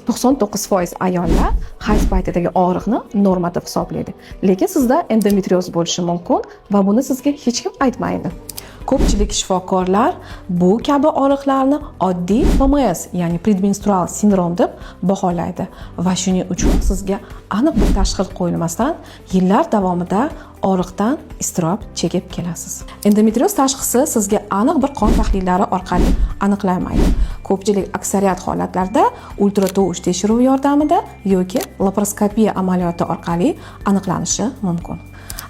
99% ayollar hayz paytidagi og'riqni norma deb hisoblaydi. Lekin sizda endometrioz bo'lishi mumkin va buni sizga hech kim aytmaydi. Ko'pchilik shifokorlar bu kabi og'riqlarni oddiy PMS, ya'ni predmenstrual sindrom deb baholaydi va shuning uchun sizga aniq bir tashxis qo'yilmasdan yillar davomida og'riqdan iztirob chekib kelasiz. Endometrioz tashxisi sizga aniq bir qon tahlillari orqali aniqlanmaydi. Ko'pchilik aksariyat holatlarda ultratovush tekshiruvi yordamida yoki laparoskopiya amaliyoti orqali aniqlanishi mumkin.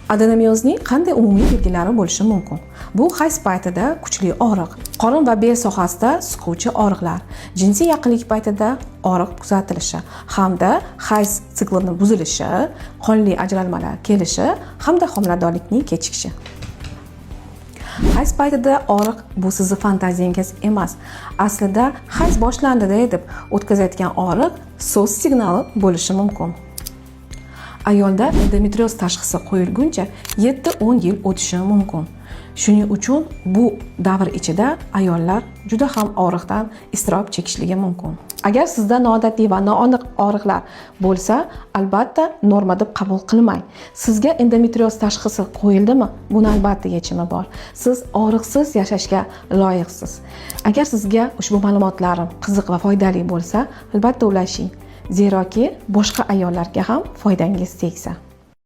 Adenomiozning qanday umumiy belgilari bo'lishi mumkin? Bu hayz paytida kuchli og'riq, qorin va bel sohasida siquvchi og'riqlar, jinsiy yaqinlik paytida og'riq kuzatilishi hamda hayz siklining buzilishi, qonli ajralmalar kelishi hamda homiladorlikning kechikishi. Hayz paytida og'riq bu sizni fantaziyangiz emas. Aslida hayz boshlandi deb o'tkazayotgan og'riq so'z signali bo'lishi mumkin. Ayolda endometrioz tashxisi qo'yilguncha 7-10 yil o'tishi mumkin. Shuning uchun bu davr ichida ayollar juda ham og'riqdan iztirob chekishligi mumkin. Agar sizda noodatiy va noaniq og'riqlar bo'lsa, albatta norma deb qabul qilmang. Sizga endometrioz tashxisi qo'yildimi? Buni albatta yechimi bor. Siz og'riqsiz yashashga loyiqsiz. Agar sizga ushbu ma'lumotlarim qiziq va foydali bo'lsa, albatta ulashing. Zeroki boshqa ayollarga ham foydangiz tegsa.